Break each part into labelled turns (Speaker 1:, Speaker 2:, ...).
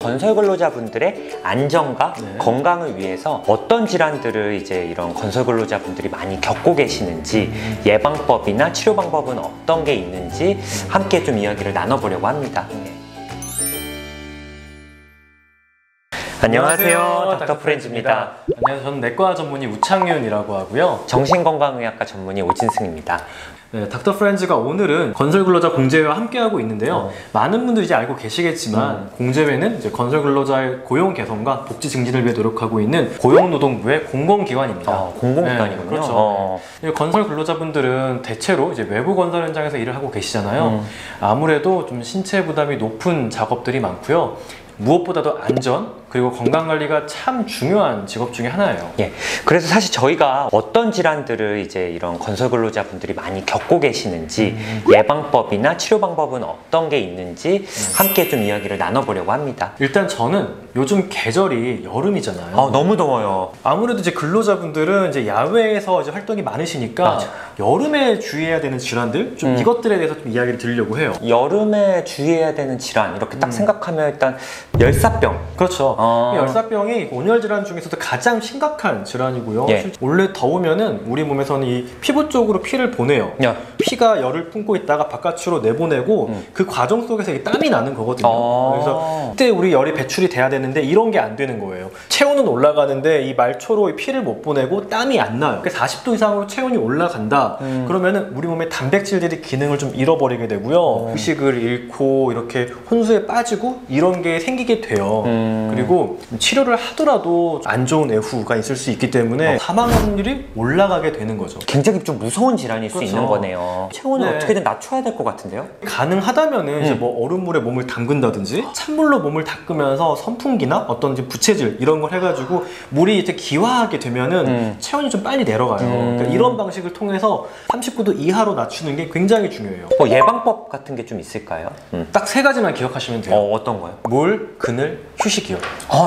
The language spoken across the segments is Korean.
Speaker 1: 건설 근로자분들의 안전과
Speaker 2: 네.
Speaker 1: 건강을 위해서 어떤 질환들을 이제 이런 건설 근로자분들이 많이 겪고 계시는지, 예방법이나 치료 방법은 어떤 게 있는지 함께 좀 이야기를 나눠보려고 합니다. 안녕하세요, 닥터 프렌즈입니다.
Speaker 2: 안녕하세요. 저는 내과 전문의 우창윤이라고 하고요.
Speaker 1: 정신건강의학과 전문의 오진승입니다.
Speaker 2: 네, 닥터 프렌즈가 오늘은 건설근로자 공제회와 함께하고 있는데요. 많은 분들이 이제 알고 계시겠지만 공제회는 이제 건설근로자의 고용 개선과 복지 증진을 위해 노력하고 있는 고용노동부의 공공기관입니다.
Speaker 1: 공공기관이군요.
Speaker 2: 네, 그렇죠. 건설근로자분들은 대체로 이제 외부 건설 현장에서 일을 하고 계시잖아요. 아무래도 좀 신체 부담이 높은 작업들이 많고요. 무엇보다도 안전 그리고 건강관리가 참 중요한 직업 중에 하나예요.
Speaker 1: 예, 그래서 사실 저희가 어떤 질환들을 이제 이런 건설 근로자분들이 많이 겪고 계시는지, 예방법이나 치료 방법은 어떤 게 있는지 함께 좀 이야기를 나눠보려고 합니다.
Speaker 2: 일단 저는 요즘 계절이 여름이잖아요.
Speaker 1: 너무 더워요.
Speaker 2: 아무래도 이제 근로자분들은 이제 야외에서 이제 활동이 많으시니까
Speaker 1: 맞아.
Speaker 2: 여름에 주의해야 되는 질환들 좀 이것들에 대해서 좀 이야기를 드리려고 해요.
Speaker 1: 여름에 주의해야 되는 질환 이렇게 딱 생각하면 일단 열사병.
Speaker 2: 그렇죠. 열사병이 온열 질환 중에서도 가장 심각한 질환이고요.
Speaker 1: 예.
Speaker 2: 원래 더우면은 우리 몸에서는 이 피부 쪽으로 피를 보내요.
Speaker 1: 야.
Speaker 2: 피가 열을 품고 있다가 바깥으로 내보내고 그 과정 속에서 이 땀이 나는 거거든요. 그래서 그때 우리 열이 배출이 돼야 되는데 이런 게 안 되는 거예요. 체온은 올라가는데 이 말초로 이 피를 못 보내고 땀이 안 나요. 40도 이상으로 체온이 올라간다. 그러면은 우리 몸의 단백질들이 기능을 좀 잃어버리게 되고요. 의식을 잃고 이렇게 혼수에 빠지고 이런 게 생기게 돼요. 그리고 치료를 하더라도 안 좋은 애후가 있을 수 있기 때문에 사망 확률이 올라가게 되는 거죠.
Speaker 1: 굉장히 좀 무서운 질환일 수
Speaker 2: 그렇죠.
Speaker 1: 있는 거네요. 체온을
Speaker 2: 네.
Speaker 1: 어떻게든 낮춰야 될 것 같은데요?
Speaker 2: 가능하다면은 이제 뭐 얼음물에 몸을 담근다든지 찬물로 몸을 닦으면서 선풍기나 어떤 이제 부채질 이런 걸 해가지고 물이 이제 기화하게 되면은 체온이 좀 빨리 내려가요. 그러니까 이런 방식을 통해서 39도 이하로 낮추는 게 굉장히 중요해요.
Speaker 1: 뭐 예방법 같은 게 좀 있을까요?
Speaker 2: 딱 세 가지만 기억하시면 돼요.
Speaker 1: 어떤 거요?
Speaker 2: 물, 그늘, 휴식이요.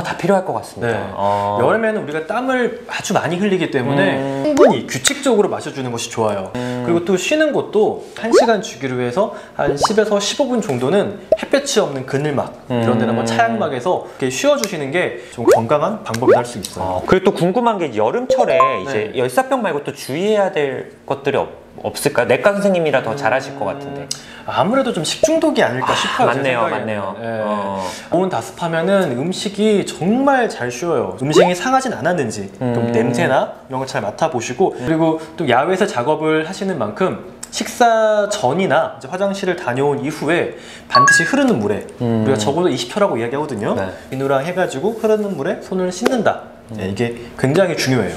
Speaker 1: 다 필요할 것 같습니다.
Speaker 2: 네. 여름에는 우리가 땀을 아주 많이 흘리기 때문에 충분히 규칙적으로 마셔주는 것이 좋아요. 그리고 또 쉬는 것도 1시간 주기로 해서 한 10에서 15분 정도는 햇볕이 없는 그늘막 이런 데나 뭐 차양막에서 이렇게 쉬어주시는 게 좀 건강한 방법이 될 수 있어요.
Speaker 1: 그리고 또 궁금한 게 여름철에 이제
Speaker 2: 네.
Speaker 1: 열사병 말고 또 주의해야 될 것들이 없을까요? 내과 선생님이라 더 잘하실 것 같은데.
Speaker 2: 아무래도 좀 식중독이 아닐까 싶어요. 제
Speaker 1: 맞네요,
Speaker 2: 생각에는.
Speaker 1: 맞네요.
Speaker 2: 네. 보온 다습하면은 음식이 정말 잘 쉬어요. 음식이 상하진 않았는지 좀 냄새나 이런 걸 잘 맡아보시고 그리고 또 야외에서 작업을 하시는 만큼 식사 전이나 이제 화장실을 다녀온 이후에 반드시 흐르는 물에 우리가 적어도 20초라고 이야기하거든요.
Speaker 1: 네.
Speaker 2: 비누랑 해가지고 흐르는 물에 손을 씻는다. 네, 이게 굉장히 중요해요.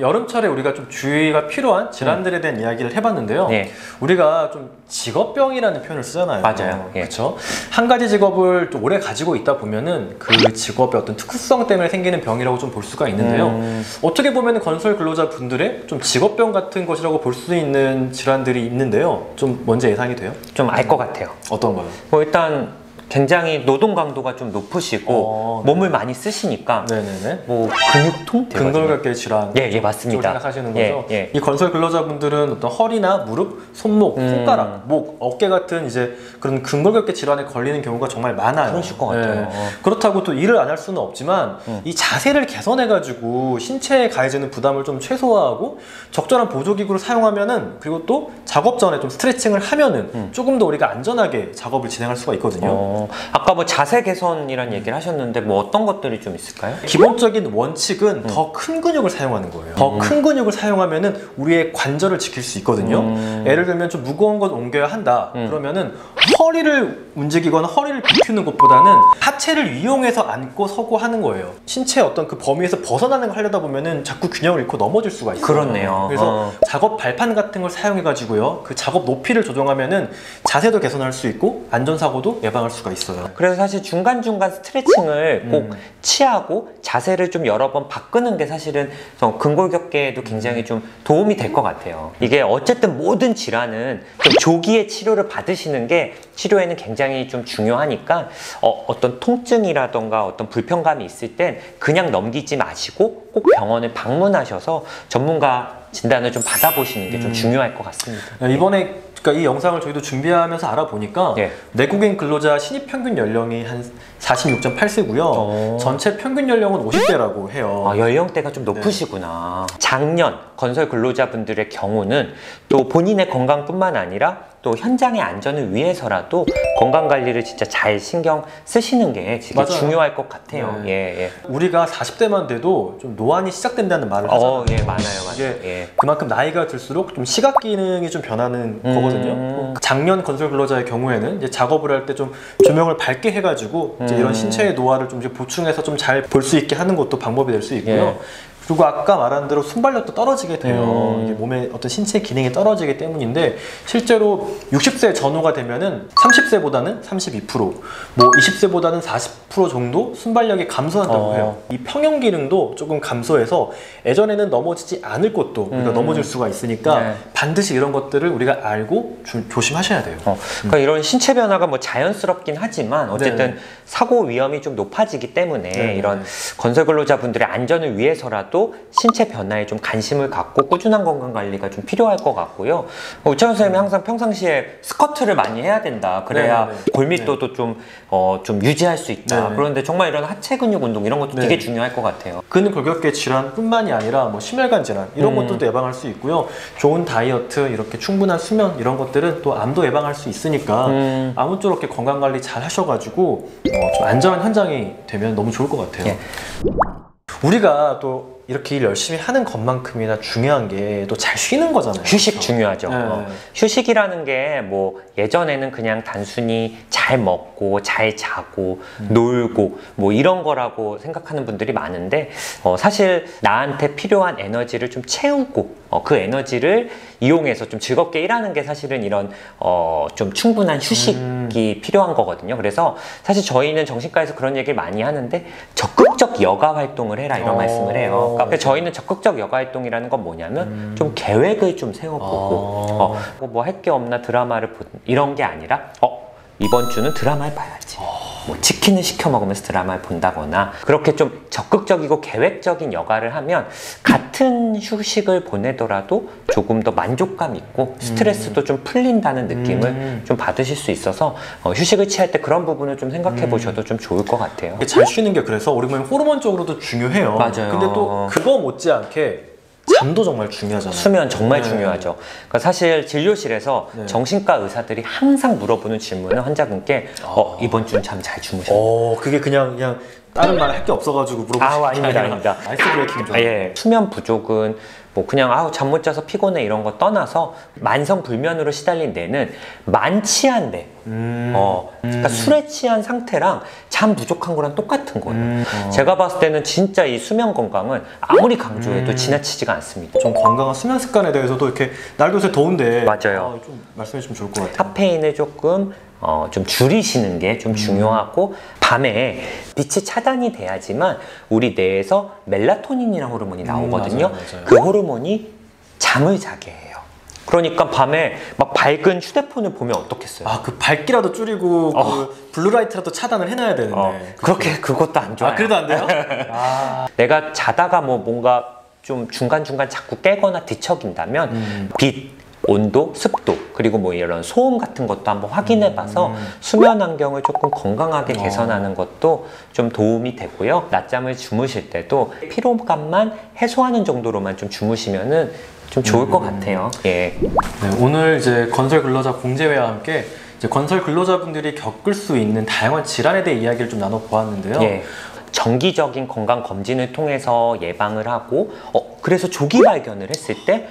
Speaker 2: 여름철에 우리가 좀 주의가 필요한 질환들에 대한 이야기를 해봤는데요.
Speaker 1: 네.
Speaker 2: 우리가 좀 직업병이라는 표현을 쓰잖아요.
Speaker 1: 맞아요. 예.
Speaker 2: 그렇죠. 한 가지 직업을 또 오래 가지고 있다 보면은 그 직업의 어떤 특수성 때문에 생기는 병이라고 좀 볼 수가 있는데요. 어떻게 보면 건설 근로자 분들의 좀 직업병 같은 것이라고 볼 수 있는 질환들이 있는데요. 좀 먼저 예상이 돼요?
Speaker 1: 좀 알 것 같아요.
Speaker 2: 어떤 거요?
Speaker 1: 일단 굉장히 노동 강도가 좀 높으시고 몸을 많이 쓰시니까
Speaker 2: 네네네.
Speaker 1: 뭐 근육통?
Speaker 2: 근골격계 질환.
Speaker 1: 예, 맞습니다.
Speaker 2: 생각하시는 거죠.
Speaker 1: 예.
Speaker 2: 이 건설 근로자분들은 어떤 허리나 무릎, 손목, 손가락, 목, 어깨 같은 이제 그런 근골격계 질환에 걸리는 경우가 정말 많아요.
Speaker 1: 그러실 것 같아요.
Speaker 2: 그렇다고 또 일을 안 할 수는 없지만 이 자세를 개선해가지고 신체에 가해지는 부담을 좀 최소화하고 적절한 보조기구를 사용하면은 그리고 또 작업 전에 좀 스트레칭을 하면은 조금 더 우리가 안전하게 작업을 진행할 수가 있거든요.
Speaker 1: 아까 뭐 자세 개선이란 얘기를 하셨는데 뭐 어떤 것들이 좀 있을까요?
Speaker 2: 기본적인 원칙은 더 큰 근육을 사용하는 거예요. 더 큰 근육을 사용하면은 우리의 관절을 지킬 수 있거든요. 예를 들면 좀 무거운 것 옮겨야 한다. 그러면은 허리를 움직이거나 허리를 비추는 것보다는 하체를 이용해서 앉고 서고 하는 거예요. 신체의 어떤 그 범위에서 벗어나는 걸 하려다 보면은 자꾸 균형을 잃고 넘어질 수가 있어요.
Speaker 1: 그렇네요.
Speaker 2: 그래서 작업 발판 같은 걸 사용해 가지고요. 그 작업 높이를 조정하면은 자세도 개선할 수 있고 안전사고도 예방할 수가 있어요.
Speaker 1: 그래서 사실 중간중간 스트레칭을 꼭 취하고 자세를 좀 여러 번 바꾸는 게 사실은 근골격계에도 굉장히 좀 도움이 될 것 같아요. 이게 어쨌든 모든 질환은 좀 조기에 치료를 받으시는 게 치료에는 굉장히 좀 중요하니까 어떤 통증이라던가 어떤 불편감이 있을 땐 그냥 넘기지 마시고 꼭 병원을 방문하셔서 전문가 진단을 좀 받아보시는 게 좀 중요할 것 같습니다.
Speaker 2: 이번에 그러니까 이 영상을 저희도 준비하면서 알아보니까
Speaker 1: 예.
Speaker 2: 내국인 근로자 신입 평균 연령이 한 46.8세고요. 전체 평균 연령은 50대라고 해요.
Speaker 1: 아, 연령대가 좀 높으시구나. 작년 건설 근로자분들의 경우는 또 본인의 건강뿐만 아니라 또 현장의 안전을 위해서라도 건강 관리를 진짜 잘 신경 쓰시는 게 되게
Speaker 2: 맞아요.
Speaker 1: 중요할 것 같아요.
Speaker 2: 네.
Speaker 1: 예, 예.
Speaker 2: 우리가 40대만 돼도 좀 노안이 시작된다는 말을 하잖아요.
Speaker 1: 예, 많아요.
Speaker 2: 이게
Speaker 1: 예.
Speaker 2: 그만큼 나이가 들수록 좀 시각 기능이 좀 변하는 거거든요. 작년 건설 근로자의 경우에는 이제 작업을 할 때 좀 조명을 밝게 해가지고 이제 이런 신체의 노화를 좀 이제 보충해서 좀 잘 볼 수 있게 하는 것도 방법이 될 수 있고요.
Speaker 1: 예.
Speaker 2: 그리고 아까 말한 대로 순발력도 떨어지게 돼요. 이게 몸의 어떤 신체 기능이 떨어지기 때문인데 실제로 60세 전후가 되면은 30세보다는 32%, 뭐 20세보다는 40% 정도 순발력이 감소한다고 해요. 이 평형 기능도 조금 감소해서 예전에는 넘어지지 않을 것도 우리가 넘어질 수가 있으니까
Speaker 1: 네.
Speaker 2: 반드시 이런 것들을 우리가 알고 조심하셔야 돼요.
Speaker 1: 그러니까 이런 신체 변화가 뭐 자연스럽긴 하지만 어쨌든
Speaker 2: 네.
Speaker 1: 사고 위험이 좀 높아지기 때문에
Speaker 2: 네.
Speaker 1: 이런 건설 근로자분들의 안전을 위해서라도 신체 변화에 좀 관심을 갖고 꾸준한 건강 관리가 좀 필요할 것 같고요. 우창훈 선생님이 항상 평상시에 스쿼트를 많이 해야 된다. 그래야
Speaker 2: 네, 네, 네.
Speaker 1: 골밀도도 좀 유지할 수 있다.
Speaker 2: 네, 네.
Speaker 1: 그런데 정말 이런 하체 근육 운동 이런 것도
Speaker 2: 네.
Speaker 1: 되게 중요할 것 같아요.
Speaker 2: 근골격계 질환뿐만이 아니라 뭐 심혈관 질환 이런 것들도 예방할 수 있고요. 좋은 다이어트, 이렇게 충분한 수면 이런 것들은 또 암도 예방할 수 있으니까 아무쪼록 이렇게 건강 관리 잘 하셔가지고 좀 안전한 현장이 되면 너무 좋을 것 같아요.
Speaker 1: 예.
Speaker 2: 우리가 또 이렇게 일 열심히 하는 것만큼이나 중요한 게 또 잘 쉬는 거잖아요.
Speaker 1: 휴식
Speaker 2: 그렇죠?
Speaker 1: 중요하죠.
Speaker 2: 네.
Speaker 1: 휴식이라는 게 뭐 예전에는 그냥 단순히 잘 먹고 잘 자고 놀고 뭐 이런 거라고 생각하는 분들이 많은데 사실 나한테 필요한 에너지를 좀 채우고 그 에너지를 이용해서 좀 즐겁게 일하는 게 사실은 이런 좀 충분한 휴식이 필요한 거거든요. 그래서 사실 저희는 정신과에서 그런 얘기를 많이 하는데 적극적 여가 활동을 해라 이런 말씀을 해요. 그러니까 저희는 적극적 여가 활동이라는 건 뭐냐면 좀 계획을 좀 세워보고 뭐 할 게 없나 드라마를 이런 게 아니라 이번 주는 드라마를 봐야지. 뭐 치킨을 시켜 먹으면서 드라마를 본다거나 그렇게 좀 적극적이고 계획적인 여가를 하면 같은 휴식을 보내더라도 조금 더 만족감 있고 스트레스도 좀 풀린다는 느낌을 좀 받으실 수 있어서 휴식을 취할 때 그런 부분을 좀 생각해 보셔도 좀 좋을 것 같아요.
Speaker 2: 잘 쉬는 게 그래서 우리 몸 호르몬적으로도 중요해요.
Speaker 1: 맞아요.
Speaker 2: 근데 또 그거 못지않게 잠도 정말 중요하잖아요.
Speaker 1: 수면 정말
Speaker 2: 네.
Speaker 1: 중요하죠. 그러니까 사실 진료실에서
Speaker 2: 네.
Speaker 1: 정신과 의사들이 항상 물어보는 질문은 환자분께 이번 주는 잠 잘 주무셨나요?
Speaker 2: 그게 그냥 다른 말 할 게 없어가지고 물어보시는 게
Speaker 1: 아닙니다,
Speaker 2: 아니라
Speaker 1: 아닙니다.
Speaker 2: 아이스 브레이킹 좀.
Speaker 1: 예. 수면 부족은 뭐 그냥 잠 못 자서 피곤해 이런 거 떠나서 만성 불면으로 시달린 뇌는 만취한 뇌. 그러니까 술에 취한 상태랑 잠 부족한 거랑 똑같은 거예요. 제가 봤을 때는 진짜 이 수면 건강은 아무리 강조해도 지나치지가 않습니다.
Speaker 2: 좀 건강한 수면 습관에 대해서도 이렇게 날도 요새 더운데
Speaker 1: 맞아요.
Speaker 2: 좀 말씀해 주시면 좋을 것 같아요.
Speaker 1: 카페인을 조금 좀 줄이시는 게 좀 중요하고 밤에 빛이 차단이 돼야지만 우리 뇌에서 멜라토닌이라는 호르몬이 나오거든요.
Speaker 2: 맞아요.
Speaker 1: 그 호르몬이 잠을 자게 해요. 그러니까 밤에 막 밝은 휴대폰을 보면 어떻겠어요?
Speaker 2: 그 밝기라도 줄이고 그 블루라이트라도 차단을 해놔야 되는데.
Speaker 1: 그렇게 그것도 안 좋아요.
Speaker 2: 그래도 안 돼요?
Speaker 1: 내가 자다가 뭔가 좀 중간중간 자꾸 깨거나 뒤척인다면 빛, 온도, 습도, 그리고 뭐 이런 소음 같은 것도 한번 확인해 봐서 수면 환경을 조금 건강하게 개선하는 것도 좀 도움이 되고요. 낮잠을 주무실 때도 피로감만 해소하는 정도로만 좀 주무시면은 좀 좋을 것 같아요. 예.
Speaker 2: 네, 오늘 이제 건설 근로자 공제회와 함께 이제 건설 근로자분들이 겪을 수 있는 다양한 질환에 대해 이야기를 좀 나눠보았는데요.
Speaker 1: 예. 정기적인 건강 검진을 통해서 예방을 하고 그래서 조기 발견을 했을 때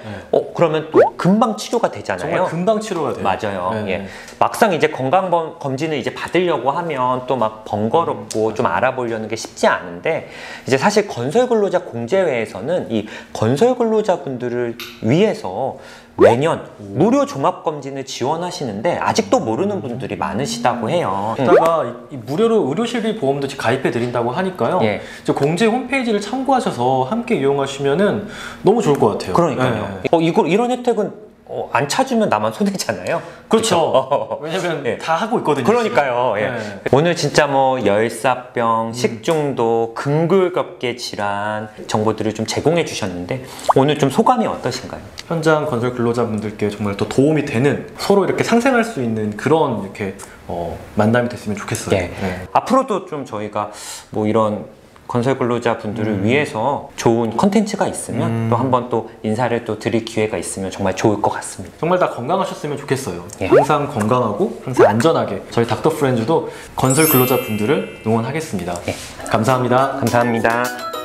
Speaker 1: 그러면 또 금방 치료가 되잖아요.
Speaker 2: 정말 금방 치료가 돼요.
Speaker 1: 맞아요.
Speaker 2: 네.
Speaker 1: 예. 막상 이제 건강 검진을 이제 받으려고 하면 또 막 번거롭고 좀 알아보려는 게 쉽지 않은데 이제 사실 건설 근로자 공제회에서는 이 건설 근로자분들을 위해서 매년 무료 종합 검진을 지원하시는데 아직도 모르는 분들이 많으시다고 해요.
Speaker 2: 게다가 이 무료로 의료실비 보험도 가입해 드린다고 하니까요.
Speaker 1: 예.
Speaker 2: 이제 공제 홈페이지를 참고하셔서 함께 이용하시면은 너무 좋을 것 같아요.
Speaker 1: 그러니까요.
Speaker 2: 네.
Speaker 1: 이런 혜택은 안 찾으면 나만 손해잖아요.
Speaker 2: 그렇죠. 왜냐면
Speaker 1: 예.
Speaker 2: 다 하고 있거든요.
Speaker 1: 그러니까요. 예.
Speaker 2: 네.
Speaker 1: 오늘 진짜 뭐 열사병, 식중독, 근골격계 질환 정보들을 좀 제공해 주셨는데 오늘 좀 소감이 어떠신가요?
Speaker 2: 현장 건설 근로자분들께 정말 더 도움이 되는, 서로 이렇게 상생할 수 있는 그런 이렇게 만남이 됐으면 좋겠어요.
Speaker 1: 예.
Speaker 2: 네.
Speaker 1: 앞으로도 좀 저희가 뭐 이런 건설 근로자분들을 위해서 좋은 컨텐츠가 있으면 또 한번 또 인사를 또 드릴 기회가 있으면 정말 좋을 것 같습니다.
Speaker 2: 정말 다 건강하셨으면 좋겠어요.
Speaker 1: 예.
Speaker 2: 항상 건강하고 항상 안전하게 저희 닥터 프렌즈도 건설 근로자분들을 응원하겠습니다.
Speaker 1: 예.
Speaker 2: 감사합니다.
Speaker 1: 감사합니다.